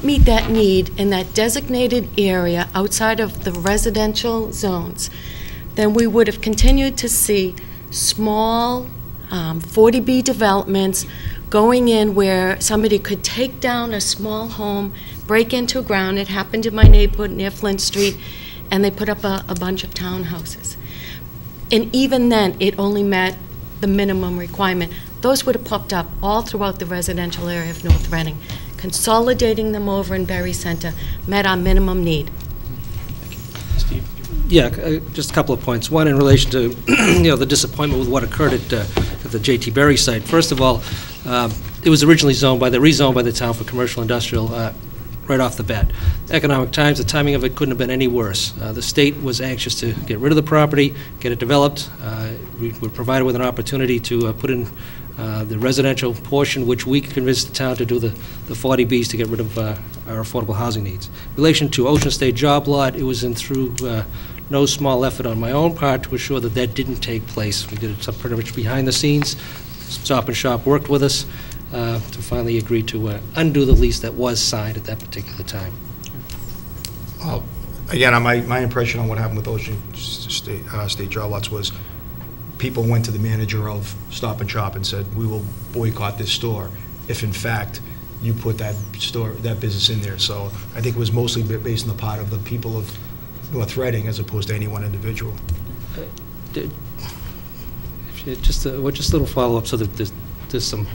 meet that need in that designated area outside of the residential zones, then we would have continued to see small 40B developments going in where somebody could take down a small home, break into ground. It happened in my neighborhood near Flint Street, and they put up a bunch of townhouses. And even then, it only met the minimum requirement. Those would have popped up all throughout the residential area of North Reading. Consolidating them over in Berry Center met our minimum need. Steve? Yeah, just a couple of points. One, in relation to the disappointment with what occurred at the J.T. Berry site. First of all, it was originally rezoned by the town for commercial industrial right off the bat. Economic Times, the timing of it couldn't have been any worse. The state was anxious to get rid of the property, get it developed. We were provided with an opportunity to put in the residential portion, which we convinced the town to do the 40Bs to get rid of our affordable housing needs. In relation to Ocean State job lot, it was in through no small effort on my own part to assure that that didn't take place. We did it pretty much behind the scenes. Stop and Shop worked with us to finally agree to undo the lease that was signed at that particular time. Well, again, my impression on what happened with Ocean State job lots was people went to the manager of Stop and Shop and said, we will boycott this store if in fact you put that business in there. So I think it was mostly based on the part of the people of North Reading as opposed to any one individual. Just a little follow-up so that there's some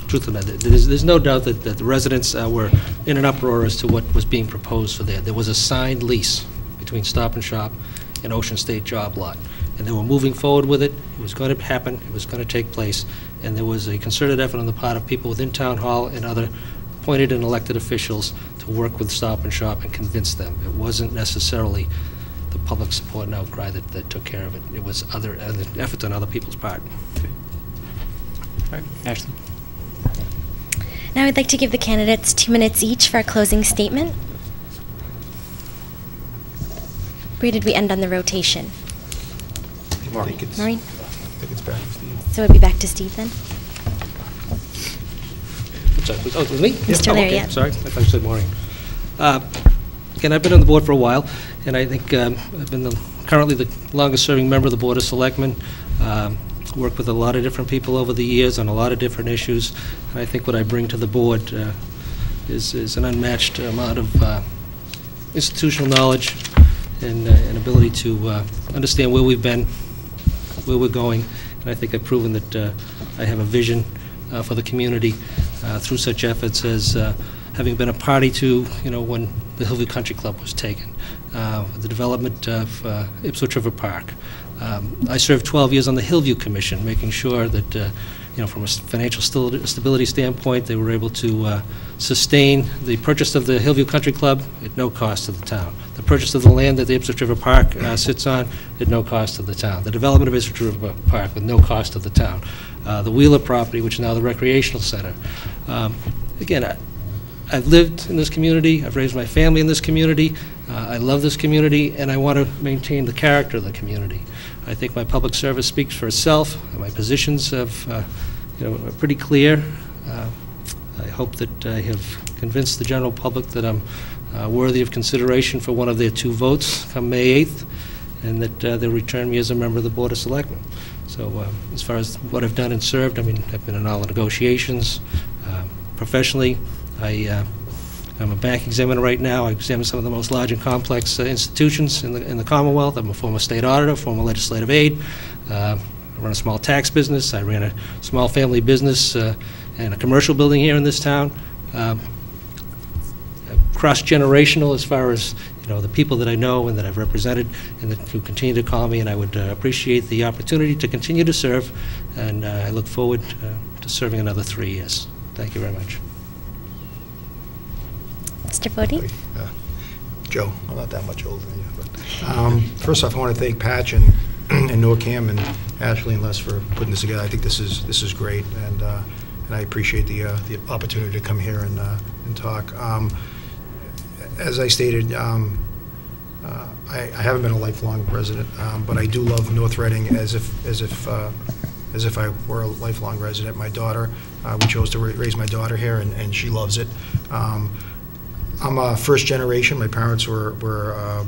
truth in that. There's no doubt that the residents were in an uproar as to what was being proposed for there. There was a signed lease between Stop and Shop and Ocean State job lot, and they were moving forward with it. It was going to happen. It was going to take place, and there was a concerted effort on the part of people within Town Hall and other appointed and elected officials to work with Stop and Shop and convince them. It wasn't necessarily the public support and outcry that took care of it. It was other efforts on other people's part. Okay. All right, Ashley. Now I'd like to give the candidates 2 minutes each for a closing statement. Where did we end on the rotation? Maureen? Maureen? I think it's back to Steve. So it'll be back to Steve then? Sorry, oh, it was me? Mr. Oh, Larry, okay. yeah. Sorry, I thought you said Maureen. Again, I've been on the board for a while, and I think I've been currently the longest-serving member of the Board of Selectmen. Worked with a lot of different people over the years on a lot of different issues, and I think what I bring to the board is an unmatched amount of institutional knowledge and ability to understand where we've been, where we're going, and I think I've proven that I have a vision for the community through such efforts as having been a party to, when the Hillview Country Club was taken, the development of Ipswich River Park. I served 12 years on the Hillview Commission, making sure that, from a financial stability standpoint, they were able to sustain the purchase of the Hillview Country Club at no cost to the town. The purchase of the land that the Ipswich River Park sits on at no cost to the town. The development of Ipswich River Park with no cost to the town. The Wheeler property, which is now the recreational center. Again, I've lived in this community. I've raised my family in this community. I love this community, and I want to maintain the character of the community. I think my public service speaks for itself. My positions are pretty clear. I hope that I have convinced the general public that I'm worthy of consideration for one of their 2 votes come May 8th, and that they'll return me as a member of the Board of Selectmen. So as far as what I've done and served, I've been in all the negotiations. Professionally, I'm a bank examiner right now. I examine some of the most large and complex institutions in the Commonwealth. I'm a former state auditor, former legislative aide. I run a small tax business. I ran a small family business and a commercial building here in this town. Cross-generational as far as the people that I know and that I've represented and who continue to call me, and I would appreciate the opportunity to continue to serve, and I look forward to serving another 3 years. Thank you very much. Mr. Foti? Joe, I'm not that much older than you. But, first off, I want to thank Patch and NORCAM and Ashley and Les for putting this together. I think this is great, and I appreciate the opportunity to come here and talk. As I stated, I haven't been a lifelong resident, but I do love North Reading as if I were a lifelong resident. My daughter, we chose to raise my daughter here, and she loves it. I'm a first generation. My parents were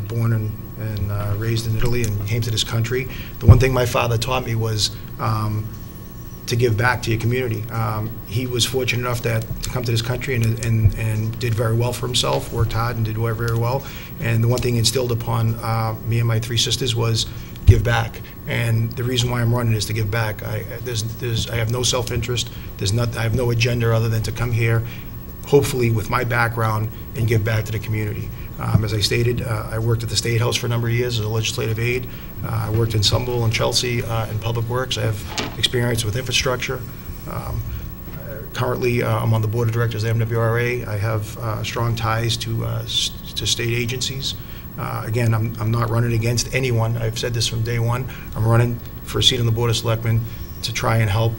born and raised in Italy and came to this country. The one thing my father taught me was to give back to your community. He was fortunate enough to come to this country and did very well for himself, worked hard and did very well. And the one thing instilled upon me and my three sisters was give back. And the reason why I'm running is to give back. I have no self-interest. I have no agenda other than to come here, hopefully with my background, and give back to the community. As I stated, I worked at the State House for a number of years as a legislative aide. I worked in Sumble and Chelsea in Public Works. I have experience with infrastructure. Currently, I'm on the board of directors of MWRA. I have strong ties to state agencies. Again, I'm not running against anyone. I've said this from day one. I'm running for a seat on the Board of Selectmen to try and help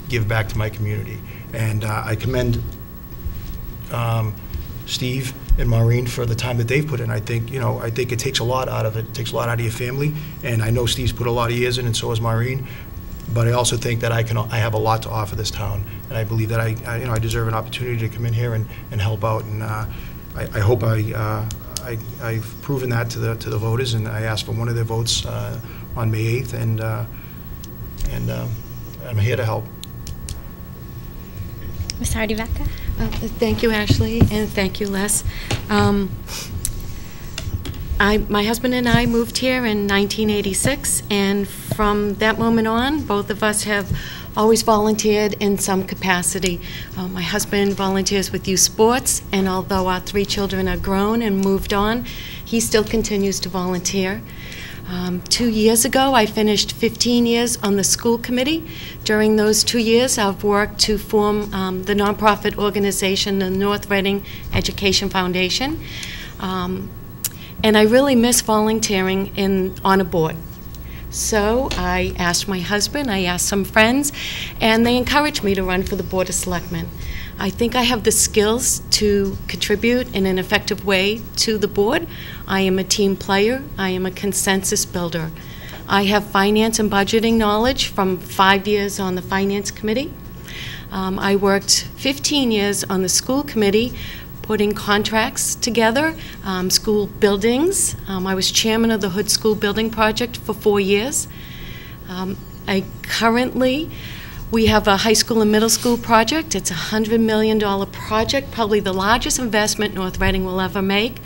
give back to my community. And I commend Steve and Maureen for the time that they've put in. I think it takes a lot out of it. It takes a lot out of your family, and I know Steve's put a lot of years in, and so has Maureen. But I also think that I have a lot to offer this town, and I believe that I deserve an opportunity to come in here and help out. And I hope I've proven that to the voters, and I asked for one of their votes on May 8th, and I'm here to help. Ms. Harty-Vacca? Thank you, Ashley, and thank you, Les. My husband and I moved here in 1986, and from that moment on, both of us have always volunteered in some capacity. My husband volunteers with youth sports, and although our three children are grown and moved on, he still continues to volunteer. 2 years ago, I finished 15 years on the school committee. During those 2 years, I've worked to form the nonprofit organization, the North Reading Education Foundation. And I really miss volunteering on a board. So I asked my husband, I asked some friends, and they encouraged me to run for the Board of Selectmen. I think I have the skills to contribute in an effective way to the board. I am a team player. I am a consensus builder. I have finance and budgeting knowledge from 5 years on the finance committee. I worked 15 years on the school committee, putting contracts together, school buildings. I was chairman of the Hood School Building Project for 4 years. We have a high school and middle school project. It's a $100 million project, probably the largest investment North Reading will ever make.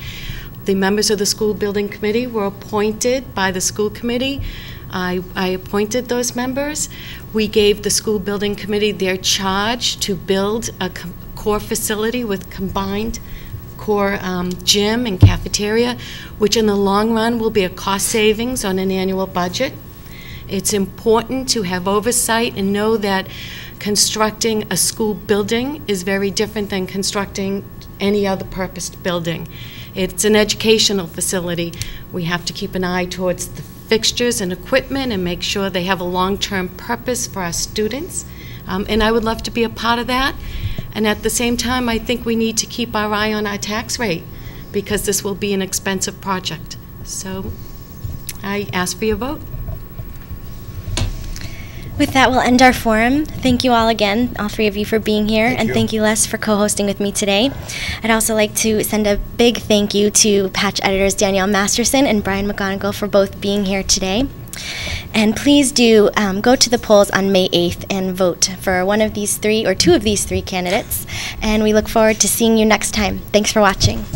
The members of the school building committee were appointed by the school committee. I appointed those members. We gave the school building committee their charge to build a core facility with combined core gym and cafeteria, which in the long run will be a cost savings on an annual budget. It's important to have oversight and know that constructing a school building is very different than constructing any other purposed building. It's an educational facility. We have to keep an eye towards the fixtures and equipment and make sure they have a long-term purpose for our students. And I would love to be a part of that. And at the same time, I think we need to keep our eye on our tax rate because this will be an expensive project. So I ask for your vote. With that, we'll end our forum. Thank you all again, all three of you, for being here. Thank and you. Thank you, Les, for co-hosting with me today. I'd also like to send a big thank you to Patch editors Danielle Masterson and Bryan McGonigle for both being here today. And please do go to the polls on May 8th and vote for one of these three or two of these three candidates. And we look forward to seeing you next time. Thanks for watching.